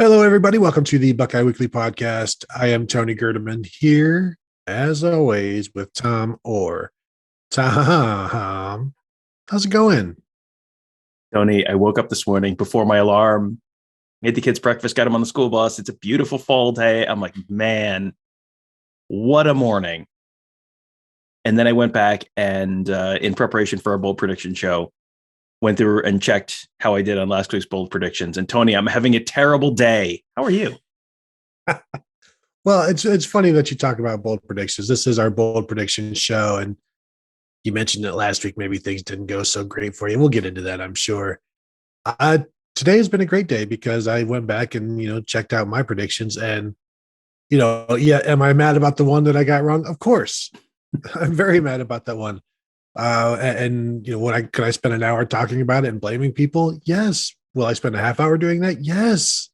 Hello, everybody. Welcome to the Buckeye Weekly Podcast. I am Tony Gerdeman here, as always, with Tom Orr. Tom, how's it going? Tony, I woke up this morning before my alarm, made the kids breakfast, got them on the school bus. It's a beautiful fall day. I'm like, man, what a morning. And then I went back and in preparation for our bold prediction show, went through and checked how I did on last week's bold predictions. And Tony, I'm having a terrible day. How are you? Well, it's funny that you talk about bold predictions. This is our bold prediction show, and you mentioned that last week maybe things didn't go so great for you. We'll get into that, I'm sure. Today has been a great day because I went back and checked out my predictions, and am I mad about the one that I got wrong? Of course, I'm very mad about that one. Could I spend an hour talking about it and blaming people? Yes. Will I spend a half hour doing that? Yes.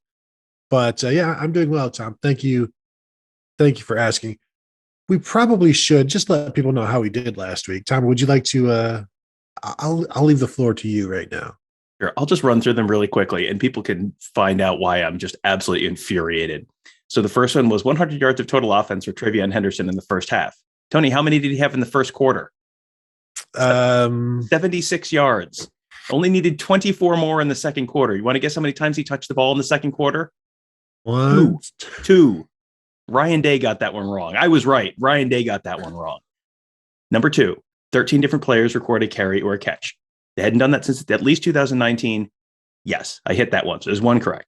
But I'm doing well, Tom. Thank you. Thank you for asking. We probably should just let people know how we did last week. Tom, would you like to? I'll leave the floor to you right now. Sure. I'll just run through them really quickly, and people can find out why I'm just absolutely infuriated. So the first one was 100 yards of total offense for TreVeyon Henderson in the first half. Tony, how many did he have in the first quarter? 76 yards. Only needed 24 more in the second quarter. You want to guess how many times he touched the ball in the second quarter? One. Two. Ryan Day got that one wrong. I was right. Ryan Day got that one wrong. Number two, 13 different players recorded a carry or a catch. They hadn't done that since at least 2019. Yes, I hit that one. So there's one correct.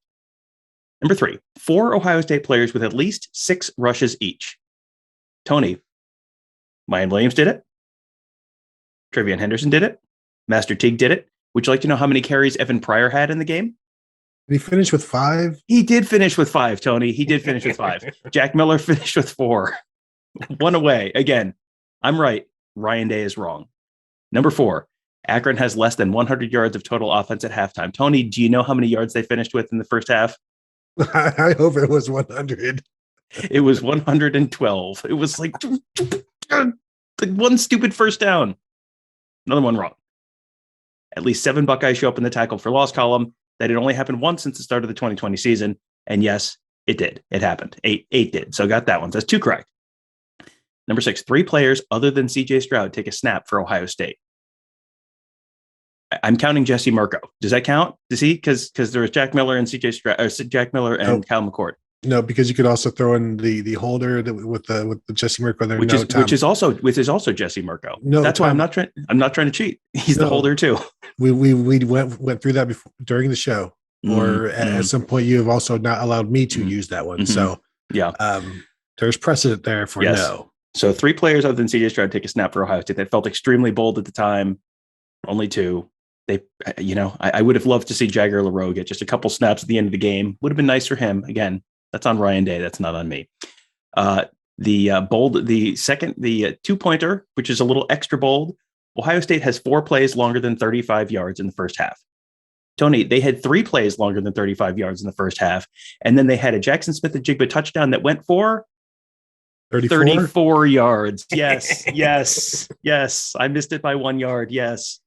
Number three, 4 Ohio State players with at least 6 rushes each. Tony, Mayan Williams did it. TreVeyon Henderson did it. Master Teague did it. Would you like to know how many carries Evan Pryor had in the game? Did he finish with 5? He did finish with 5, Tony. He did finish with 5. Jack Miller finished with 4. One away. Again, I'm right. Ryan Day is wrong. Number 4, Akron has less than 100 yards of total offense at halftime. Tony, do you know how many yards they finished with in the first half? I hope it was 100. It was 112. It was like one stupid first down. Another one wrong. At least 7 Buckeyes show up in the tackle for loss column. That had only happened once since the start of the 2020 season. And yes, it did. It happened. 8 did. So got that one. So that's 2 correct. Number 6, 3 players other than CJ Stroud take a snap for Ohio State. I'm counting Jesse Mirco. Does that count? Does he? Because there was Jack Miller and CJ Stroud, or Jack Miller and Cal McCord. No, because you could also throw in the holder with the Jesse Mirco there. Which is also Jesse Mirco. No, that's why I'm not trying to cheat. He's the holder too. We went through that before during the show, or at some point you have also not allowed me to use that one. So yeah, there's precedent there for no. So 3 players other than CJ Stroud take a snap for Ohio State. That felt extremely bold at the time. Only 2. I would have loved to see Jagger LaRoe get just a couple snaps at the end of the game. Would have been nice for him. Again, that's on Ryan Day. That's not on me. The second 2-pointer, which is a little extra bold. Ohio State has 4 plays longer than 35 yards in the first half. Tony, they had 3 plays longer than 35 yards in the first half. And then they had a Jackson Smith-Njigba touchdown that went for 34 yards. Yes, yes. I missed it by 1 yard. Yes.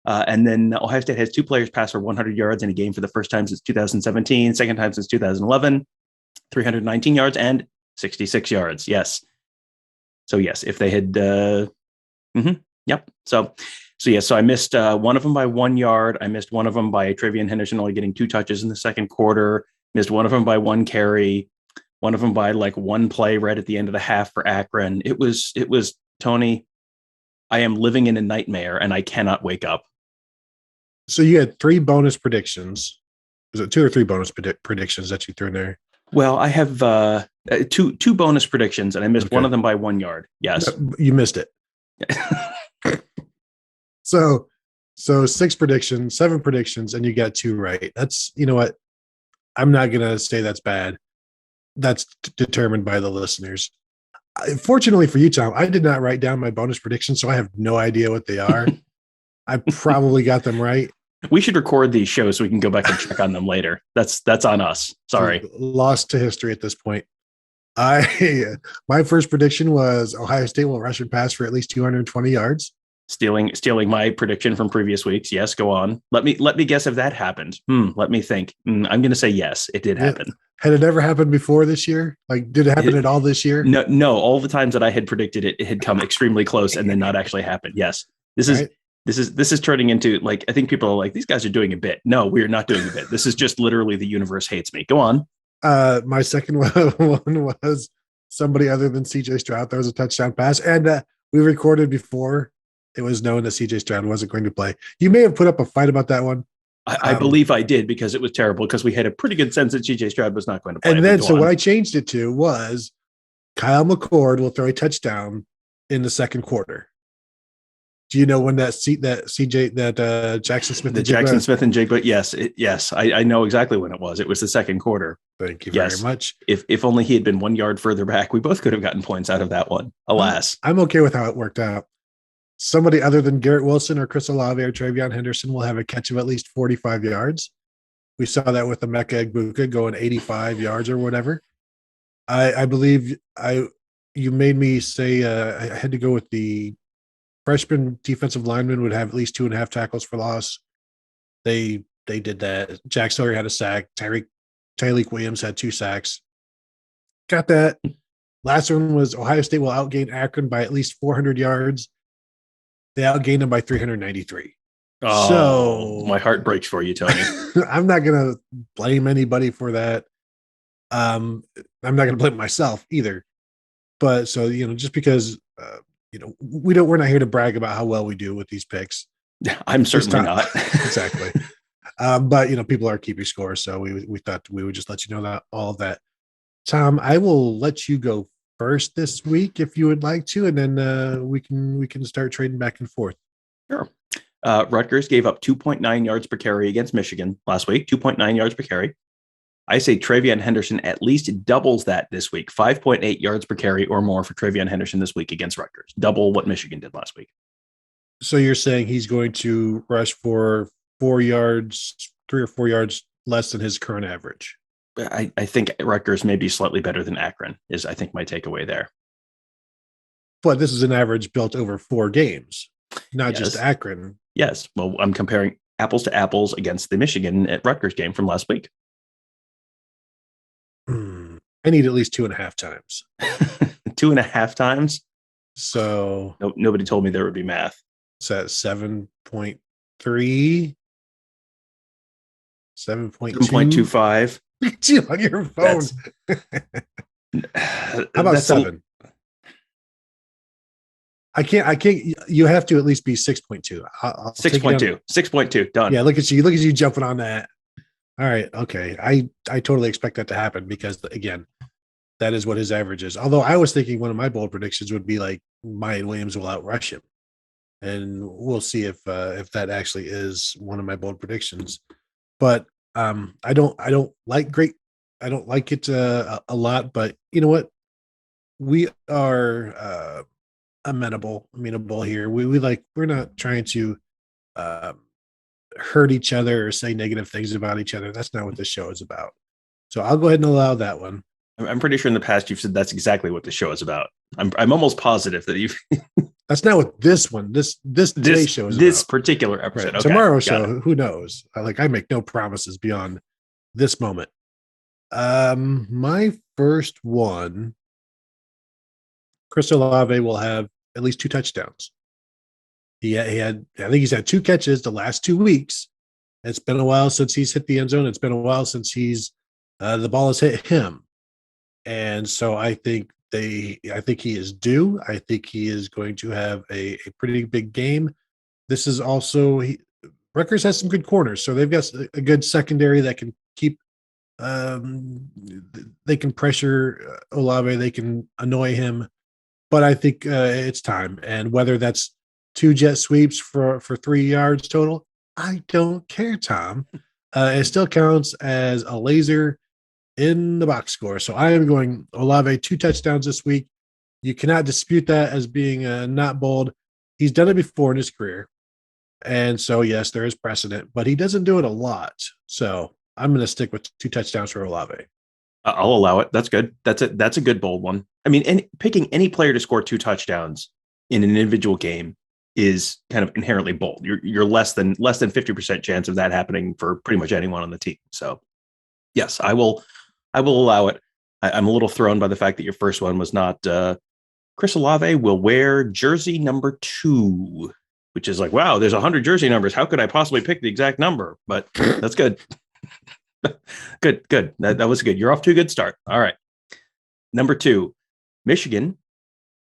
And then Ohio State has 2 players pass for 100 yards in a game for the first time since 2017, second time since 2011, 319 yards and 66 yards. Yes. So yes, if they had, yep. So I missed one of them by 1 yard. I missed one of them by TreVeyon Henderson only getting 2 touches in the second quarter. Missed one of them by 1 carry. One of them by like 1 play right at the end of the half for Akron. It was Tony. I am living in a nightmare and I cannot wake up. So you had 3 bonus predictions. Was it 2 or 3 bonus predictions that you threw in there? Well, I have two bonus predictions, and I missed one of them by 1 yard. Yes, you missed it. So 6 predictions, 7 predictions, and you got 2 right. That's, you know what? I'm not gonna say that's bad. That's determined by the listeners. Fortunately for you, Tom, I did not write down my bonus predictions, so I have no idea what they are. I probably got them right. We should record these shows so we can go back and check on them later. That's on us. Sorry. Lost to history at this point. My first prediction was Ohio State will rush and pass for at least 220 yards. Stealing my prediction from previous weeks. Yes, go on. Let me guess if that happened. Let me think. I'm going to say yes, it did happen. Had it ever happened before this year? Like, did it happen at all this year? No. All the times that I had predicted it had come extremely close and then not actually happened. Yes, this is turning into, like, I think people are like, these guys are doing a bit. No, we are not doing a bit. This is just literally the universe hates me. Go on. My second one was somebody other than CJ Stroud. There was a touchdown pass, and we recorded before it was known that CJ Stroud wasn't going to play. You may have put up a fight about that one. I believe I did, because it was terrible, because we had a pretty good sense that CJ Stroud was not going to play. And then, so what I changed it to was Kyle McCord will throw a touchdown in the second quarter. Do you know when Jackson Smith and Jigba? Yes, I know exactly when it was. It was the second quarter. Thank you very much. If only he had been 1 yard further back, we both could have gotten points out of that one. Alas, I'm okay with how it worked out. Somebody other than Garrett Wilson or Chris Olave or Travion Henderson will have a catch of at least 45 yards. We saw that with the Emeka Egbuka going 85 yards or whatever. I believe you made me say I had to go with the freshman defensive lineman would have at least 2.5 tackles for loss. They did that. Jack Sawyer had a sack. Tyreek Williams had 2 sacks. Got that. Last one was Ohio State will outgain Akron by at least 400 yards. They outgained them by 393. Oh, so my heart breaks for you, Tony. I'm not going to blame anybody for that. I'm not going to blame myself either. But so, just because, we're not here to brag about how well we do with these picks. I'm certainly not. Exactly. But, people are keeping score. So we thought we would just let you know that all of that. Tom, I will let you go first this week if you would like to, and then we can start trading back and forth. Sure. Rutgers gave up 2.9 yards per carry against Michigan last week. 2.9 yards per carry. I say Travion Henderson at least doubles that this week. 5.8 yards per carry or more for Travion Henderson this week against Rutgers. Double what Michigan did last week. So you're saying he's going to rush for 3 or 4 yards less than his current average? I think Rutgers may be slightly better than Akron is, I think, my takeaway there. But this is an average built over 4 games, not just Akron. Yes. Well, I'm comparing apples to apples against the Michigan at Rutgers game from last week. I need at least 2.5 times. 2.5 times? So nobody told me there would be math. It's at 7.3. 7.25. You on your phone. How about 7? I can't. You have to at least be 6.2. 6.2. 6.2. Done. Yeah, look at you jumping on that. All right. Okay. I totally expect that to happen because, again, that is what his average is. Although I was thinking one of my bold predictions would be like Mayan Williams will outrush him. And we'll see if that actually is one of my bold predictions. But I don't like it a lot, but you know what? We are amenable here. We're not trying to hurt each other or say negative things about each other. That's not what this show is about. So I'll go ahead and allow that one. I'm pretty sure in the past you've said that's exactly what the show is about. I'm almost positive that you've. That's not what this one. This today's show is this about. Particular episode. Right. Okay, tomorrow's show, who knows? I make no promises beyond this moment. My first one, Chris Olave will have at least 2 touchdowns. I think he's had 2 catches the last 2 weeks. It's been a while since he's hit the end zone. It's been a while since the ball has hit him. And so I think he is due. I think he is going to have a pretty big game. This is also Rutgers has some good corners, so they've got a good secondary that can keep. They can pressure Olave. They can annoy him, but I think it's time. And whether that's 2 jet sweeps for 3 yards total, I don't care, Tom. It still counts as a laser in the box score. So I am going Olave 2 touchdowns this week. You cannot dispute that as being not bold. He's done it before in his career. And so, yes, there is precedent, but he doesn't do it a lot. So I'm going to stick with 2 touchdowns for Olave. I'll allow it. That's good. That's a good bold one. I mean, picking any player to score 2 touchdowns in an individual game is kind of inherently bold. You're less than 50% chance of that happening for pretty much anyone on the team. So yes, I will allow it. I'm a little thrown by the fact that your first one was not Chris Olave will wear jersey number 2, which is like, wow, there's 100 jersey numbers. How could I possibly pick the exact number? But that's good. Good. That was good. You're off to a good start. All right. Number 2, Michigan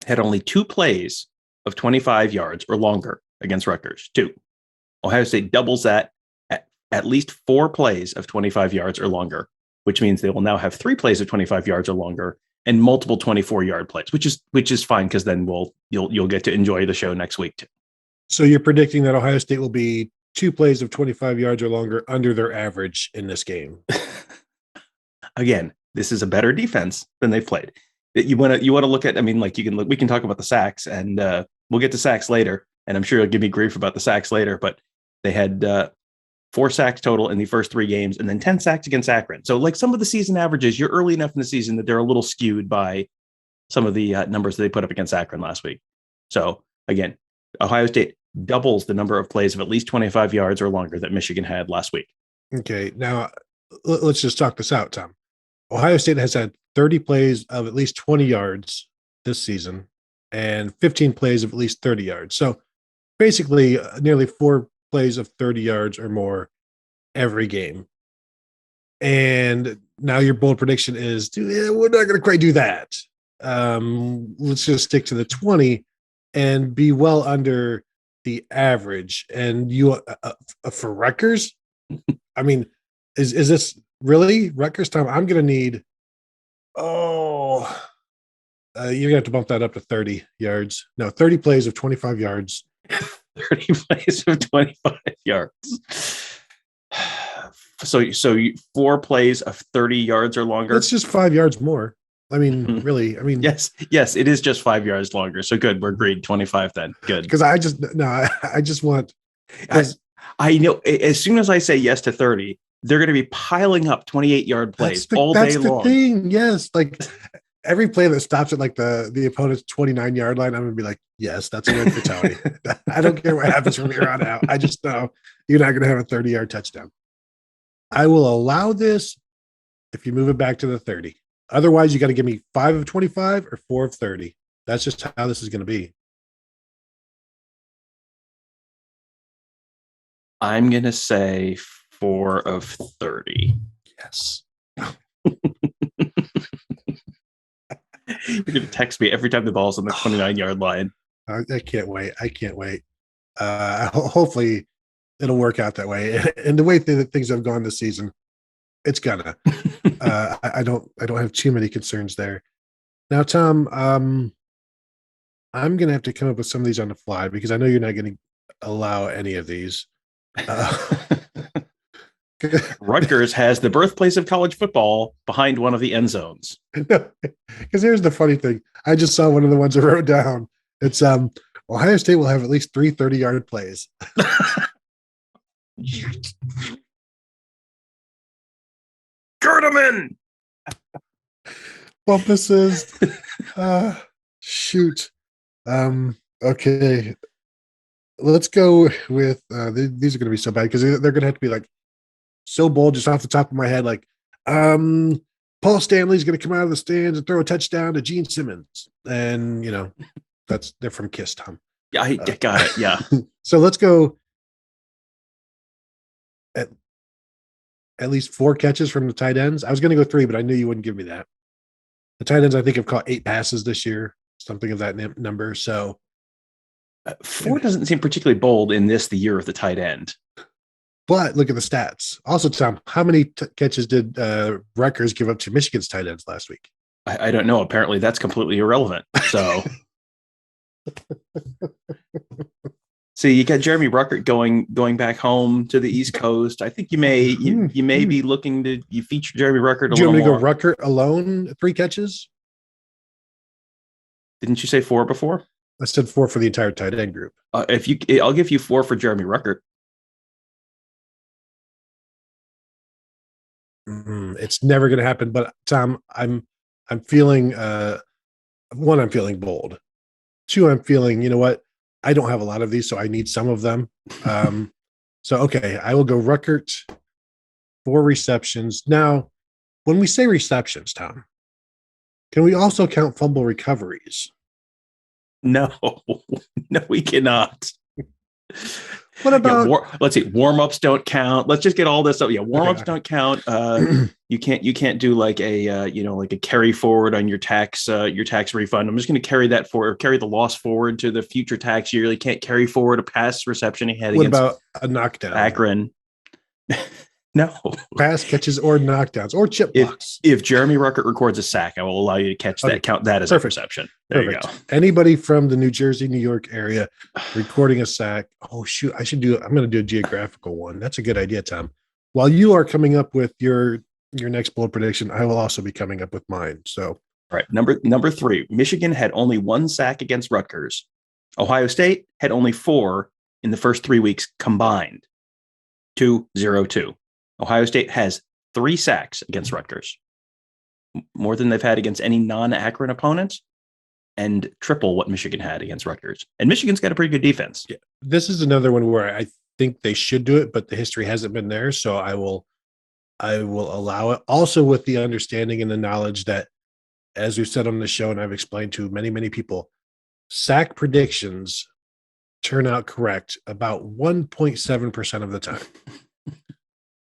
had only 2 plays of 25 yards or longer against Rutgers. 2. Ohio State doubles that at least 4 plays of 25 yards or longer, which means they will now have 3 plays of 25 yards or longer and multiple 24-yard plays, which is fine because then you'll get to enjoy the show next week too. So you're predicting that Ohio State will be 2 plays of 25 yards or longer under their average in this game. Again, this is a better defense than they've played. You want to look at, I mean, like we can talk about the sacks, and we'll get to sacks later, and I'm sure you'll give me grief about the sacks later, but they had 4 sacks total in the first 3 games and then 10 sacks against Akron. So like some of the season averages, you're early enough in the season that they're a little skewed by some of the numbers that they put up against Akron last week. So again, Ohio State doubles the number of plays of at least 25 yards or longer that Michigan had last week. Okay, now let's just talk this out, Tom. Ohio State has had 30 plays of at least 20 yards this season and 15 plays of at least 30 yards. So basically nearly 4 plays of 30 yards or more every game. And now your bold prediction is, we're not going to quite do that. Let's just stick to the 20 and be well under the average. And you for Rutgers, I mean, is this really Rutgers time? I'm going to need, you're going to have to bump that up to 30 yards. No, 30 plays of 25 yards. 30 plays of 25 yards. So 4 plays of 30 yards or longer. That's just 5 yards more. I mean, really. I mean, yes, it is just 5 yards longer. So good, we're agreed. 25 then. Good. Because I just want. I know as soon as I say yes to 30, they're going to be piling up 28-yard plays all day long. That's the thing. Yes, like every play that stops at like the opponent's 29-yard line, I'm going to be like, yes, that's a win for Tony. I don't care what happens from here on out. I just know you're not going to have a 30-yard touchdown. I will allow this if you move it back to the 30. Otherwise, you got to give me 5 of 25 or 4 of 30. That's just how this is going to be. I'm going to say 4 of 30. Yes. You're going to text me every time the ball's on the 29-yard line. I can't wait. Hopefully it'll work out that way. And the way that things have gone this season, it's gonna. I don't have too many concerns there. Now, Tom, I'm gonna have to come up with some of these on the fly because I know you're not going to allow any of these. Rutgers has the birthplace of college football behind one of the end zones. Because here's the funny thing. I just saw one of the ones I wrote down. It's Ohio State will have at least 3 30-yard plays. Gerdeman! Well, this is shoot. Okay. Let's go with these are going to be so bad because they're going to have to be like so bold just off the top of my head. Like, Paul Stanley's going to come out of the stands and throw a touchdown to Gene Simmons. And, they're from KISS, Tom. Yeah, I got it. Yeah. So let's go at least 4 catches from the tight ends. I was going to go 3, but I knew you wouldn't give me that. The tight ends, I think, have caught 8 passes this year, something of that number. So 4 doesn't seem particularly bold in the year of the tight end. But look at the stats. Also, Tom, how many catches did Rutgers give up to Michigan's tight ends last week? I don't know. Apparently, that's completely irrelevant. So, so you got Jeremy Ruckert going back home to the East Coast. I think you may be looking to feature Jeremy Ruckert a little more. Do you want me to go Ruckert alone, 3 catches? Didn't you say 4 before? I said 4 for the entire tight end group. I'll give you 4 for Jeremy Ruckert. It's never going to happen. But Tom, I'm feeling 1. I'm feeling bold. 2. I'm feeling. You know what? I don't have a lot of these, so I need some of them. Okay, I will go Rutgers, 4 receptions. Now, when we say receptions, Tom, can we also count fumble recoveries? No, no, we cannot. What about? Let's see. Warm-ups don't count. Let's just get all this up. Yeah, warm-ups don't count. You can't do like a like a carry forward on your tax refund. I'm just going to carry that forward, carry the loss forward to the future tax year. You can't carry forward a pass reception he had What against about a knockdown? Akron. No. Pass catches or knockdowns or chip blocks. If Jeremy Ruckert records a sack, I will allow you to catch that. Count that as a reception. There you go. Anybody from the New Jersey, New York area recording a sack. Oh, shoot. I'm going to do a geographical one. That's a good idea, Tom. While you are coming up with your next bold prediction, I will also be coming up with mine. So, all right. Number 3, Michigan had only 1 sack against Rutgers. Ohio State had only 4 in the first 3 weeks combined. 2-0-2. Ohio State has 3 sacks against Rutgers, more than they've had against any non-Akron opponents, and triple what Michigan had against Rutgers. And Michigan's got a pretty good defense. Yeah. This is another one where I think they should do it, but the history hasn't been there. So I will allow it. Also with the understanding and the knowledge that, as we've said on the show, and I've explained to many, many people, sack predictions turn out correct about 1.7% of the time.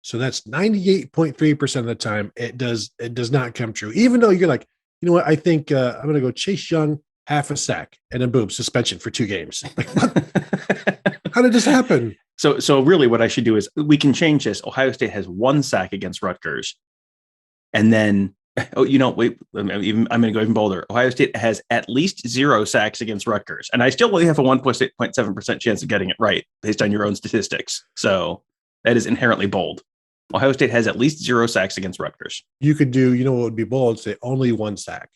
So that's 98.3% of the time. It does not come true. Even though you're like, you know what? I think I'm going to go Chase Young, half a sack, and then boom, suspension for 2 games. Like, what? How did this happen? So really what I should do is we can change this. Ohio State has 1 sack against Rutgers. And then, wait, I'm going to go even bolder. Ohio State has at least 0 sacks against Rutgers. And I still only have a 1.7% chance of getting it right based on your own statistics. So that is inherently bold. Ohio State has at least 0 sacks against Rutgers. You could do, what would be bold? Say only 1 sack.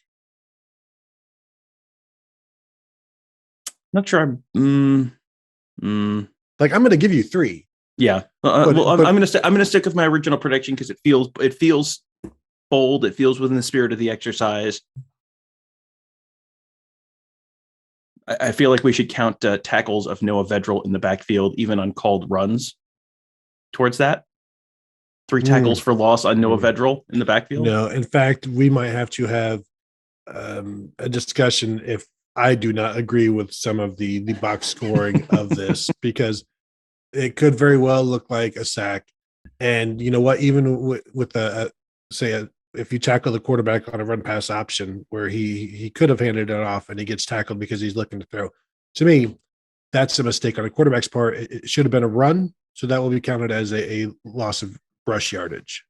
Not sure. Like I'm going to give you 3. Yeah. I'm going to stick with my original prediction because it feels bold. It feels within the spirit of the exercise. I feel like we should count tackles of Noah Vedral in the backfield, even on called runs towards that. 3 tackles for loss on Noah Vedral in the backfield. No, in fact, we might have to have a discussion if I do not agree with some of the box scoring of this, because it could very well look like a sack. And you know what? Even with if you tackle the quarterback on a run pass option where he could have handed it off and he gets tackled because he's looking to throw. To me, that's a mistake on a quarterback's part. It should have been a run, so that will be counted as a loss of rush yardage.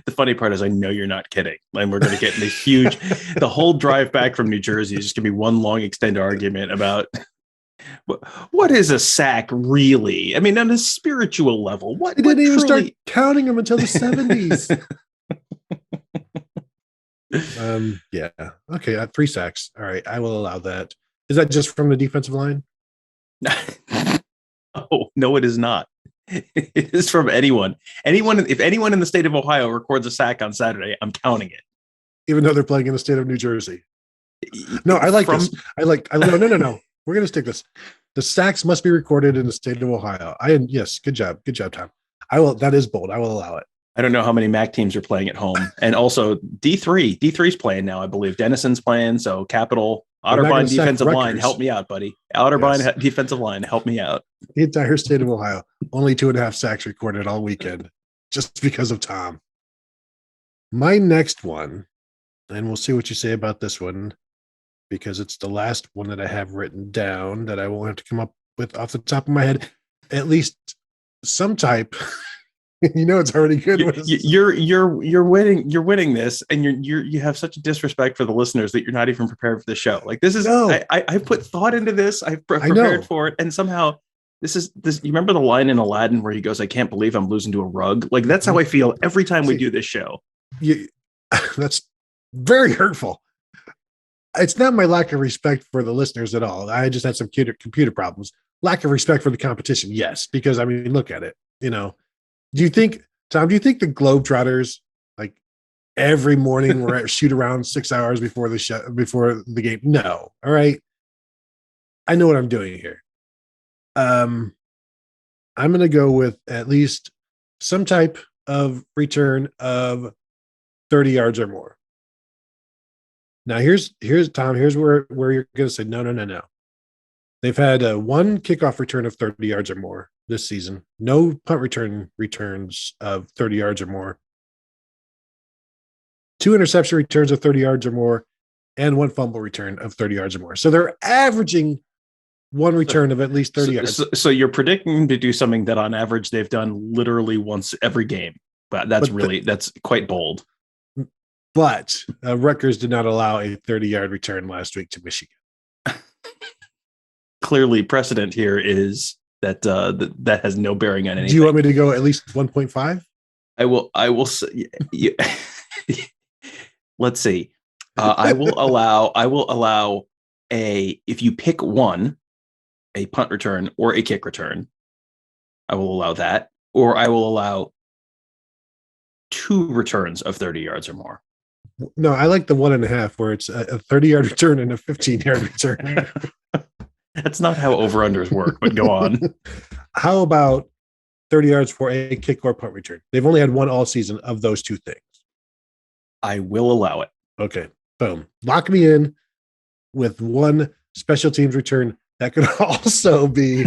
The funny part is I know you're not kidding. And we're going to get in this huge, the whole drive back from New Jersey is just going to be one long extended argument about what is a sack really? I mean, on a spiritual level, what? They didn't even start counting them until the 70s. Yeah. Okay. 3 sacks. All right. I will allow that. Is that just from the defensive line? Oh, no, it is not. It is from anyone. If anyone in the state of Ohio records a sack on Saturday, I'm counting it. Even though they're playing in the state of New Jersey. No, I like this. No. We're going to stick this. The sacks must be recorded in the state of Ohio. Yes, good job, Tom. That is bold. I will allow it. I don't know how many MAC teams are playing at home, and also D3's playing now. I believe Denison's playing. So Capital Otterbein defensive line, help me out, buddy. Otterbein defensive line, help me out. The entire state of Ohio, only 2.5 sacks recorded all weekend, just because of Tom. My next one, and we'll see what you say about this one, because it's the last one that I have written down that I won't have to come up with off the top of my head. At least some type. It's already good. You're winning. You're winning this, and you have such a disrespect for the listeners that you're not even prepared for the show. Like this is. No. I put thought into this. I've prepared for it, and somehow this. You remember the line in Aladdin where he goes, "I can't believe I'm losing to a rug." Like that's how I feel every time we do this show. That's very hurtful. It's not my lack of respect for the listeners at all. I just had some computer problems. Lack of respect for the competition, yes, because I mean, look at it. Do you think, Tom, the Globetrotters, like every morning we're at shoot around 6 hours before the game? No. All right. I know what I'm doing here. I'm going to go with at least some type of return of 30 yards or more. Now here's Tom. Here's where you're going to say no. They've had one kickoff return of 30 yards or more this season. No punt returns of 30 yards or more. 2 interception returns of 30 yards or more, and 1 fumble return of 30 yards or more. So they're averaging one return of at least 30 yards. So you're predicting to do something that on average they've done literally once every game. But that's quite bold. But Rutgers did not allow a 30-yard return last week to Michigan. Clearly, precedent here is that that has no bearing on anything. Do you want me to go at least 1.5? I will say. Let's see. I will allow if you pick one, a punt return or a kick return, I will allow that, or I will allow 2 returns of 30 yards or more. No, I like the 1.5 where it's a 30-yard return and a 15-yard return. That's not how over-unders work, but go on. How about 30 yards for a kick or punt return? They've only had one all season of those 2 things. I will allow it. Okay, boom. Lock me in with 1 special teams return. That could also be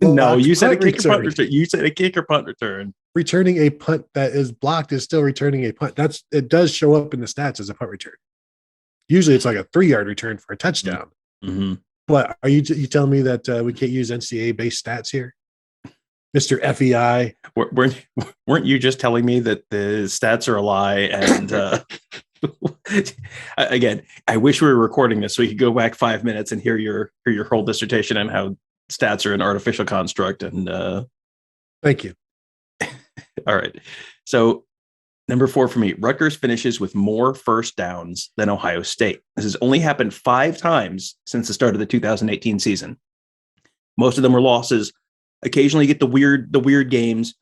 no, you said a kick or punt return. You said a kick or punt return. Returning a punt that is blocked is still returning a punt. It does show up in the stats as a punt return. Usually it's like a 3-yard return for a touchdown. Mm-hmm. But are you telling me that we can't use NCAA-based stats here? Mr. FEI. Weren't you just telling me that the stats are a lie? And again, I wish we were recording this so we could go back 5 minutes and hear your whole dissertation on how stats are an artificial construct. And thank you. All right. So number 4 for me, Rutgers finishes with more first downs than Ohio State. This has only happened 5 times since the start of the 2018 season. Most of them were losses. Occasionally you get the weird games.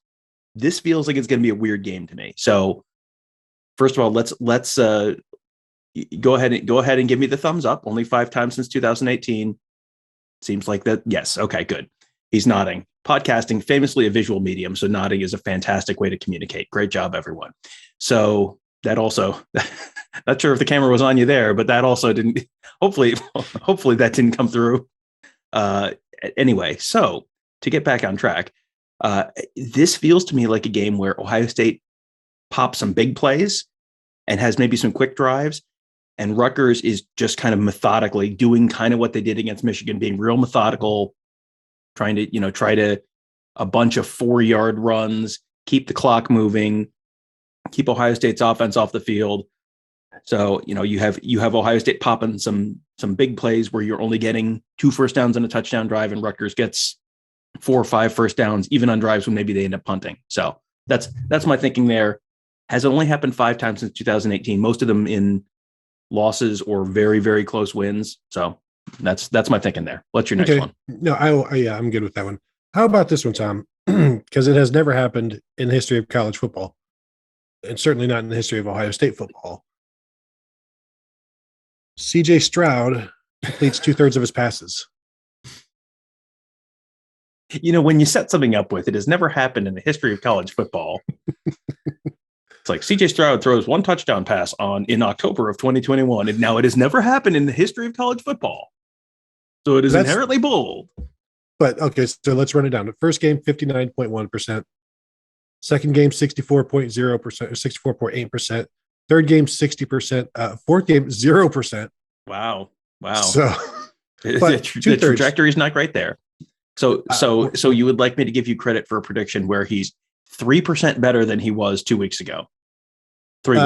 This feels like it's going to be a weird game to me. So first of all, let's go ahead and give me the thumbs up. Only 5 times since 2018. Seems like that. Yes. Okay, good. He's nodding. Podcasting, famously a visual medium, so nodding is a fantastic way to communicate. Great job, everyone. So that also, not sure if the camera was on you there, but that also didn't, hopefully that didn't come through. Anyway, so to get back on track, this feels to me like a game where Ohio State pops some big plays and has maybe some quick drives, and Rutgers is just kind of methodically doing kind of what they did against Michigan, being real methodical, trying to a bunch of 4-yard runs, keep the clock moving, keep Ohio State's offense off the field. So, you have Ohio State popping some big plays where you're only getting 2 first downs and a touchdown drive, and Rutgers gets 4 or 5 first downs, even on drives when maybe they end up punting. So that's my thinking there. Has only happened 5 times since 2018, most of them in losses or very, very close wins. So that's my thinking there. What's your next one? No, I'm good with that one. How about this one, Tom? Because it has never happened in the history of college football, and certainly not in the history of Ohio State football. CJ Stroud completes 2/3 of his passes. When you set something up with it has never happened in the history of college football. It's like CJ Stroud throws 1 touchdown pass in October of 2021. And now it has never happened in the history of college football. So it is inherently bold. But okay, so let's run it down. The first game, 59.1%. Second game, 64.0% or 64.8%. Third game, 60%. Fourth game, 0%. Wow. So the trajectory is not great there. So you would like me to give you credit for a prediction where he's 3% better than he was 2 weeks ago, 3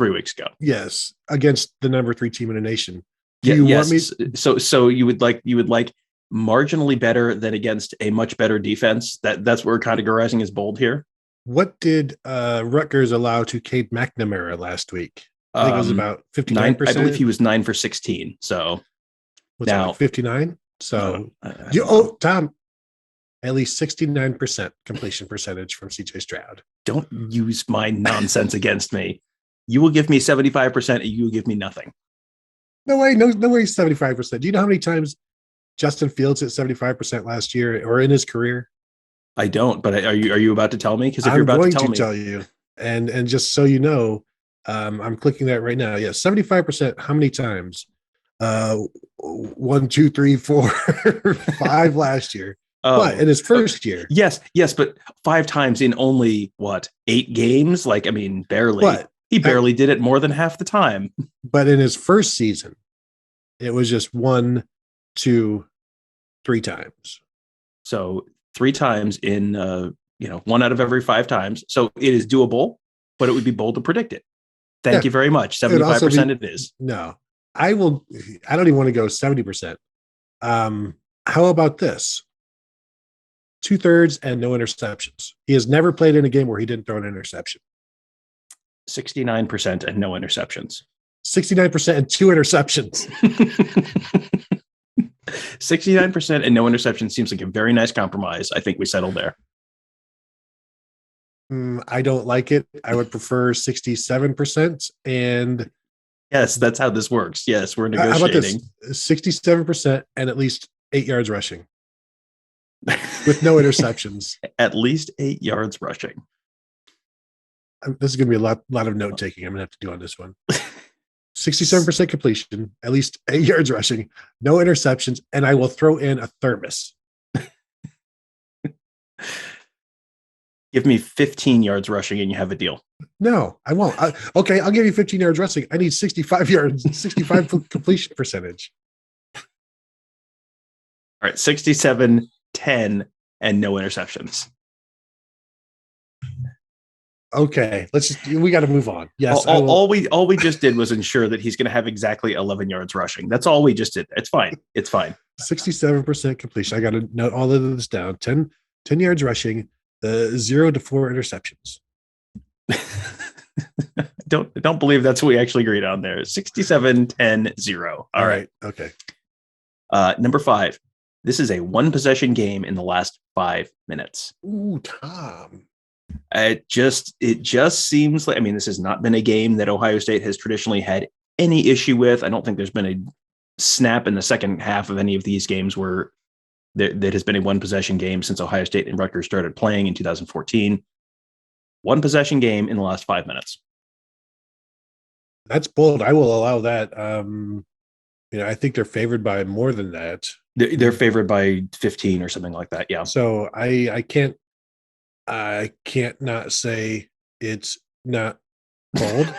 weeks ago. Yes, against the number 3 team in the nation. Want me? So you would like marginally better than against a much better defense. That's what we're categorizing as bold here. What did Rutgers allow to Cade McNamara last week? I think it was about 59%. I believe he was 9 for 16. So now like 59. So Tom, at least 69% completion percentage from CJ Stroud. Don't use my nonsense against me. You will give me 75% and you will give me nothing. No way, 75%. Do you know how many times Justin Fields hit 75% last year or in his career? I don't, but are you about to tell me? Because if you're I'm about going to tell me, tell you, and just so you know, I'm clicking that right now. Yeah, 75%. How many times? 1, 2, 3, 4, 5 last year. But in his first year. Yes, but 5 times in only what, 8 games? Like, I mean, barely. But he barely did it more than half the time. But in his first season, it was just 1, 2, 3 times. So 3 times in 1 out of every 5 times. So it is doable, but it would be bold to predict it. Thank you very much. 75% it is. No, I don't even want to go 70%. How about this? 2/3 and no interceptions. He has never played in a game where he didn't throw an interception. 69% and no interceptions. 69% and 2 interceptions. 69% and no interceptions seems like a very nice compromise. I think we settled there. I don't like it. I would prefer 67%. And yes, that's how this works. Yes, we're negotiating. How about this? 67% and at least 8 yards rushing with no interceptions. At least 8 yards rushing. This is going to be a lot of note taking I'm going to have to do on this one. 67% completion, at least 8 yards rushing, no interceptions, and I will throw in a thermos. Give me 15 yards rushing and you have a deal. No, I won't. Okay, I'll give you 15 yards rushing. I need 65 yards, 65 completion percentage. All right, 67, 10, and no interceptions. Okay, we got to move on. Yes. All we just did was ensure that he's going to have exactly 11 yards rushing. That's all we just did. It's fine. 67% completion. I got to note all of this down. 10 yards rushing, 0 to 4 interceptions. Don't believe that's what we actually agreed on there. 67, 10, 0. All right. Okay. Number 5. This is a 1 possession game in the last 5 minutes. Ooh, Tom. It just seems like, I mean, this has not been a game that Ohio State has traditionally had any issue with. I don't think there's been a snap in the second half of any of these games where that has been a 1 possession game since Ohio State and Rutgers started playing in 2014. 1 possession game in the last 5 minutes. That's bold. I will allow that. I think they're favored by more than that. They're favored by 15 or something like that. Yeah. So I can't not say it's not bold.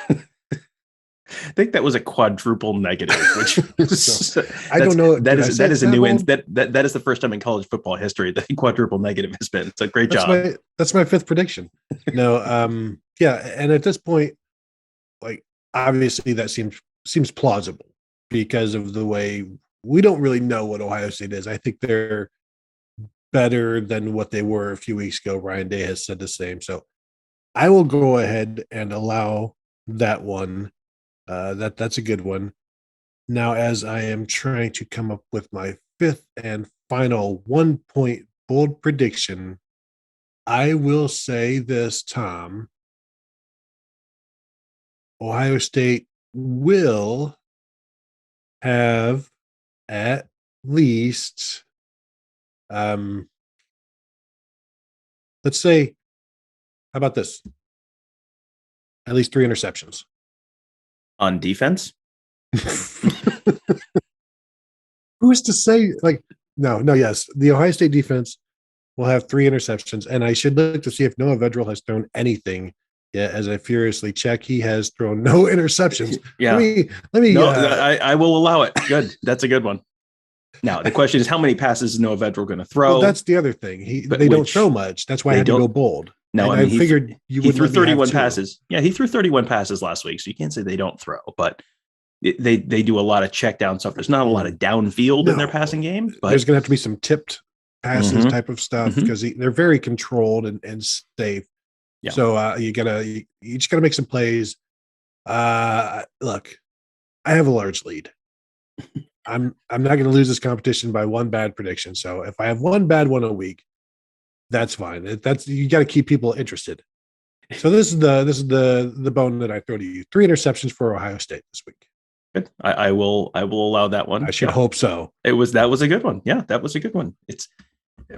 I think that was a quadruple negative, which so, I don't know. That is a nuance. That is the first time in college football history that quadruple negative has been. It's a great job. That's my 5th prediction. No, yeah, and at this point, like obviously that seems plausible because of the way we don't really know what Ohio State is. I think they're better than what they were a few weeks ago. Ryan Day has said the same. So I will go ahead and allow that one. That's a good one. Now, as I am trying to come up with my 5th and final 1-point bold prediction, I will say this, Tom. Ohio State will have at least let's say, how about this? At least 3 interceptions. On defense? Who's to say, yes. The Ohio State defense will have 3 interceptions, and I should look to see if Noah Vedral has thrown anything yet. As I furiously check, he has thrown no interceptions. Yeah. Let me. No, I will allow it. Good. That's a good one. Now, the question is, how many passes is Noah Vedral going to throw? Well, that's the other thing. They don't throw much. That's why I had to go bold. No, I figured he threw 31 passes. Yeah, he threw 31 passes last week, so you can't say they don't throw, but they do a lot of check down stuff. There's not a lot of downfield in their passing game. But there's going to have to be some tipped passes type of stuff because they're very controlled and safe. Yeah. So you just got to make some plays. Look, I have a large lead. I'm not going to lose this competition by 1 bad prediction. So if I have 1 bad one a week, that's fine. You got to keep people interested. So this is the bone that I throw to you. 3 interceptions for Ohio State this week. Good. I will allow that one. I should hope so. That was a good one. Yeah, that was a good one. It's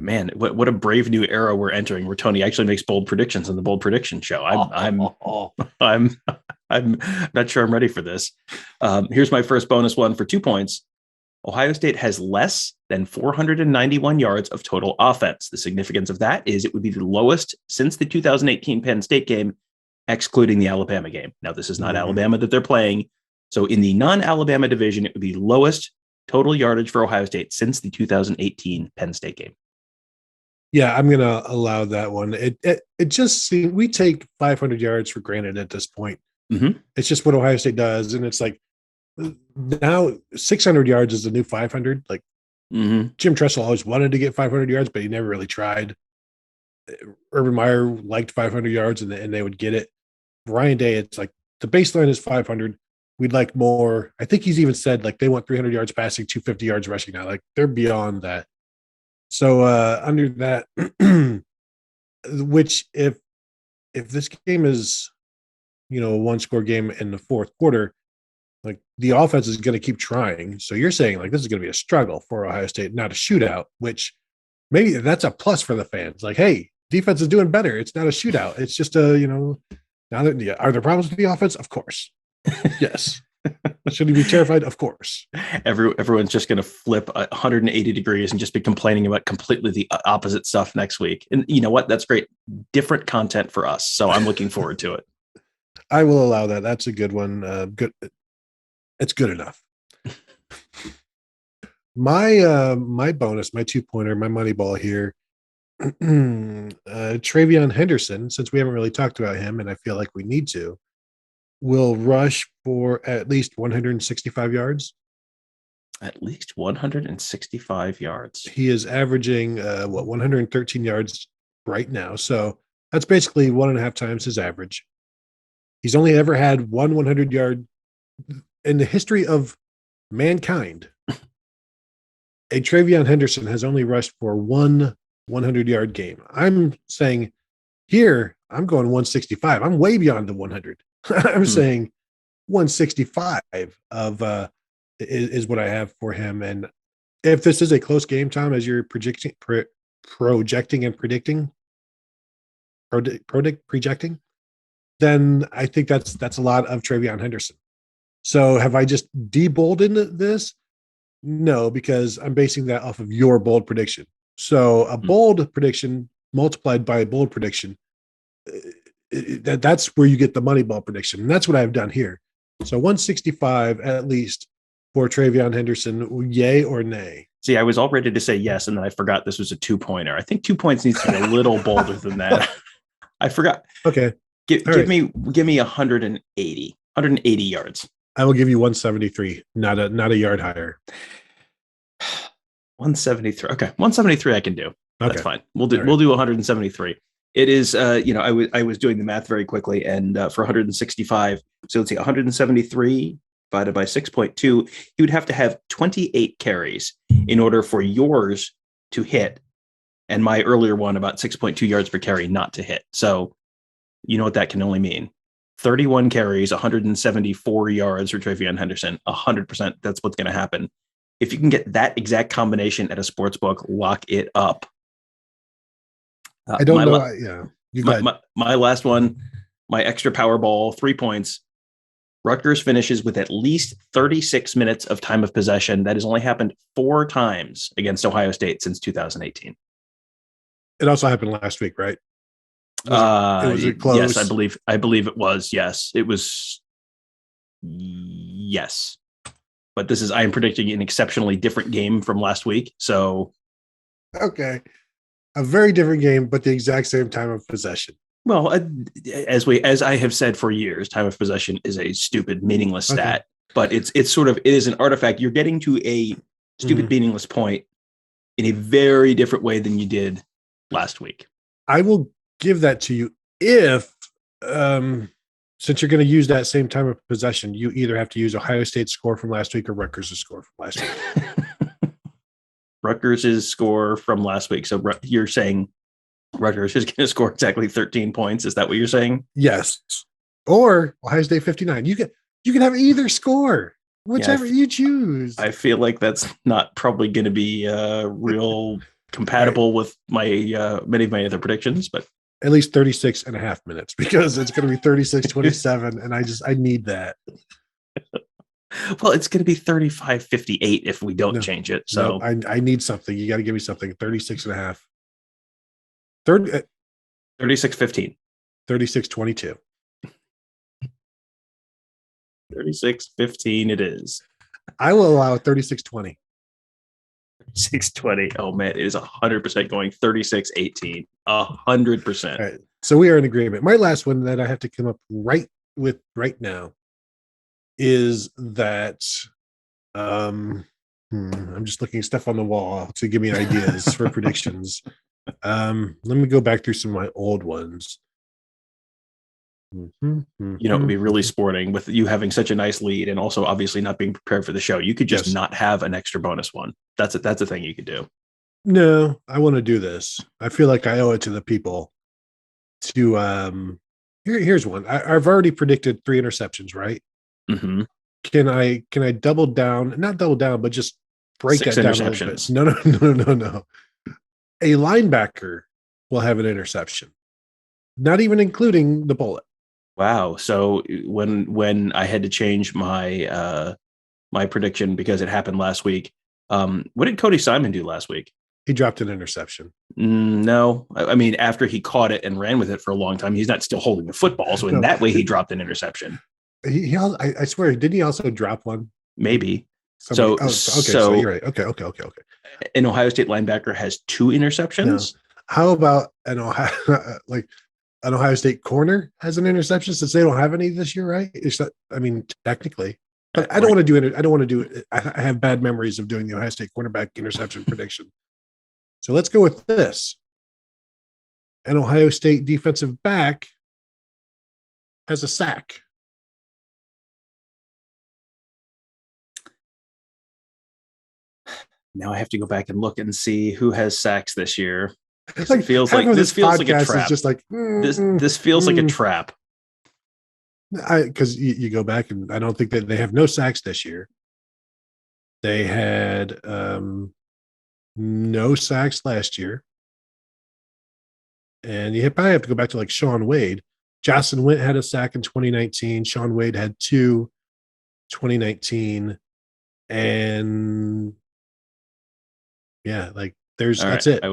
man, what a brave new era we're entering where Tony actually makes bold predictions on the bold prediction show. I'm not sure I'm ready for this. Here's my first bonus one for 2 points. Ohio State has less than 491 yards of total offense. The significance of that is it would be the lowest since the 2018 Penn State game, excluding the Alabama game. Now, this is not Alabama that they're playing. So in the non-Alabama division, it would be the lowest total yardage for Ohio State since the 2018 Penn State game. Yeah, I'm going to allow that one. It just seems we take 500 yards for granted at this point. Mm-hmm. It's just what Ohio State does. And it's like now 600 yards is the new 500. Like Jim Tressel always wanted to get 500 yards, but he never really tried. Urban Meyer liked 500 yards and they would get it. Ryan Day, it's like the baseline is 500. We'd like more. I think he's even said like they want 300 yards passing, 250 yards rushing now. Like they're beyond that. So under that, which if this game is, a 1-score game in the fourth quarter, like the offense is going to keep trying. So you're saying like this is going to be a struggle for Ohio State, not a shootout, which maybe that's a plus for the fans. Like, hey, defense is doing better. It's not a shootout. It's just now that are there problems with the offense? Of course. Yes. Should he be terrified? Of course. Everyone's just going to flip 180 degrees and just be complaining about completely the opposite stuff next week. And you know what? That's great. Different content for us. So I'm looking forward to it. I will allow that. That's a good one. Good. It's good enough. My bonus, my 2-pointer, my money ball here. Travion Henderson, since we haven't really talked about him, and I feel like we need to, will rush for at least 165 yards. At least 165 yards. He is averaging 113 yards right now. So that's basically 1.5 times his average. He's only ever had one 100-yard in the history of mankind. A Travion Henderson has only rushed for one 100-yard game. I'm saying here, I'm going 165. I'm way beyond the 100. I'm saying 165 is what I have for him. And if this is a close game, Tom, as you're projecting and predicting, projecting, then I think that's a lot of Travion Henderson. So have I just de-bolded this? No, because I'm basing that off of your bold prediction. So a bold prediction multiplied by a bold prediction, that's where you get the money ball prediction. And that's what I've done here. So 165 at least for Travion Henderson, yay or nay? See, I was all ready to say yes, and then I forgot this was a 2-pointer. I think 2 points needs to be a little bolder than that. I forgot. Okay. Give me 180 yards. I will give you 173, not a yard higher. 173. Okay. 173 I can do. That's fine. We'll do 173. It is, I was doing the math very quickly, and for 165, so let's see, 173 divided by 6.2, you would have to have 28 carries in order for yours to hit, and my earlier one about 6.2 yards per carry not to hit. So you know what that can only mean. 31 carries, 174 yards for Travion Henderson, 100%. That's what's going to happen. If you can get that exact combination at a sports book, lock it up. I don't know. My last one, my extra Powerball, 3 points. Rutgers finishes with at least 36 minutes of time of possession. That has only happened 4 times against Ohio State since 2018. It also happened last week, right? Was it close? Yes, I believe it was. Yes, it was. Yes, but I am predicting an exceptionally different game from last week. So, okay. A very different game, but the exact same time of possession. Well, as I have said for years, time of possession is a stupid, meaningless stat. But it is an artifact. You're getting to a stupid, meaningless point in a very different way than you did last week. I will give that to you if, since you're going to use that same time of possession, you either have to use Ohio State's score from last week or Rutgers' score from last week. Rutgers' score from last week. So you're saying Rutgers is going to score exactly 13 points. Is that what you're saying? Yes. Or Ohio State 59. You can have either score. Whichever you choose. I feel like that's not probably going to be real compatible with my many of my other predictions, but at least 36 and a half minutes, because it's going to be 36-27. And I need that. Well, it's going to be 35-58 if we don't change it. So I need something. You got to give me something. 36 and a half. 36-15. 36-22. 36-15 it is. I will allow 36-20. 620. Oh man, it is 100% going 36-18. 100%. All right. So we are in agreement. My last one that I have to come up right now is that I'm just looking at stuff on the wall to give me ideas for predictions. Let me go back through some of my old ones. It would be really sporting with you having such a nice lead and also obviously not being prepared for the show. You could just not have an extra bonus one. That's a thing you could do. No, I want to do this. I feel like I owe it to the people to here's one. I've already predicted 3 interceptions, right? Mm-hmm. Can I double down? Not double down, but just break 6 that down a little bit. No. A linebacker will have an interception, not even including the bullet. Wow. So when I had to change my my prediction because it happened last week, what did Cody Simon do last week? He dropped an interception. No, I mean, after he caught it and ran with it for a long time, he's not still holding the football. So in that way, he dropped an interception. I swear, didn't he also drop one? Maybe. So you're right. Okay. An Ohio State linebacker has 2 interceptions. No. How about an Ohio State corner has an interception since they don't have any this year, right? Technically, but I don't want to do it. I don't want to do it. I have bad memories of doing the Ohio State cornerback interception prediction. So let's go with this. An Ohio State defensive back has a sack. Now I have to go back and look and see who has sacks this year. This feels like a trap. Just like this feels like a trap. Because you go back and I don't think that they have no sacks this year. They had no sacks last year, and you probably have to go back to like Sean Wade. Jocelyn Wint had a sack in 2019. Sean Wade had 2 2019, and that's it.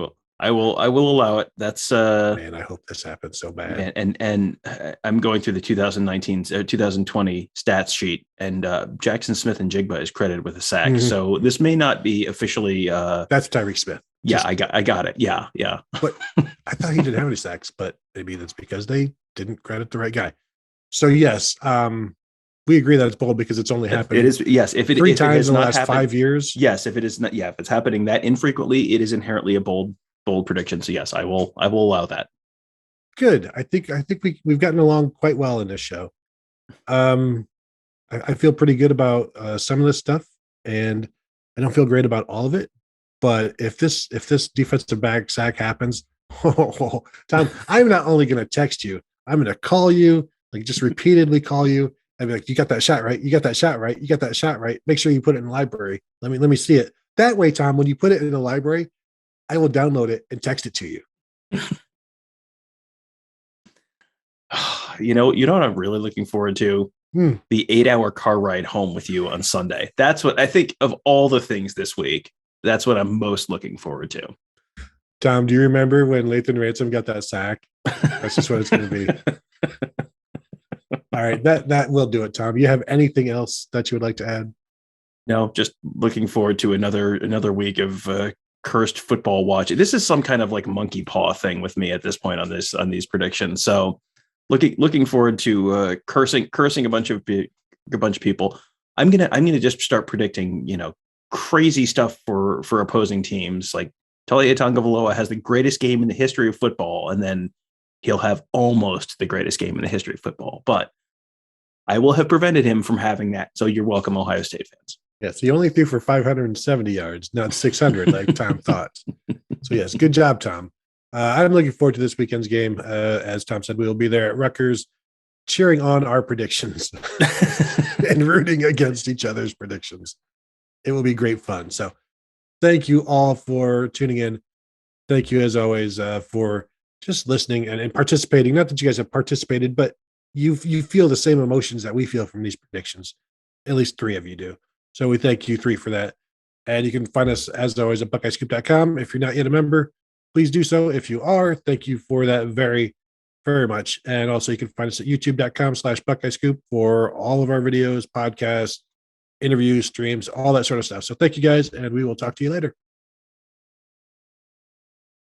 I will allow it. That's man, I hope this happens so bad. And I'm going through the 2020 stats sheet, and Jackson Smith and Jigba is credited with a sack. Mm-hmm. So this may not be officially. That's Tyreek Smith. Yeah, I got it. Yeah. But I thought he didn't have any sacks, but maybe that's because they didn't credit the right guy. So yes, we agree that it's bold because it's only happened. It is, yes. If it 3 times in the last 5 years. Yes, if it is not, if it's happening that infrequently, it is inherently a bold prediction. So yes, I will allow that. Good. I think we've gotten along quite well in this show. I feel pretty good about some of this stuff, and I don't feel great about all of it. But if this defensive back sack happens, Tom, I'm not only going to text you, I'm going to call you, like just repeatedly call you. I'd be like, you got that shot right. You got that shot right. You got that shot right. Make sure you put it in the library. Let me see it. That way, Tom, when you put it in the library, I will download it and text it to you. You know what I'm really looking forward to? The 8-hour car ride home with you on Sunday. That's what I think of all the things this week. That's what I'm most looking forward to. Tom, do you remember when Lathan Ransom got that sack? That's just what it's going to be. All right, that will do it, Tom. You have anything else that you would like to add? No, just looking forward to another week of cursed football watching. This is some kind of like monkey paw thing with me at this point on these predictions. So looking forward to cursing a bunch of people. I'm gonna just start predicting crazy stuff for opposing teams. Like Talia Tagovailoa has the greatest game in the history of football, and then he'll have almost the greatest game in the history of football. But I will have prevented him from having that. So you're welcome, Ohio State fans. Yes, he only threw for 570 yards, not 600 like Tom thought. So yes, good job, Tom. I'm looking forward to this weekend's game. As Tom said, we will be there at Rutgers. cheering on our predictions and rooting against each other's predictions. It will be great fun. So thank you all for tuning in. Thank you, as always, for just listening and participating. Not that you guys have participated, but you feel the same emotions that we feel from these predictions. At least 3 of you do. So we thank you 3 for that. And you can find us, as always, at buckeyescoop.com. If you're not yet a member, please do so. If you are, thank you for that very, very much. And also you can find us at youtube.com/buckeyescoop for all of our videos, podcasts, interviews, streams, all that sort of stuff. So thank you guys, and we will talk to you later.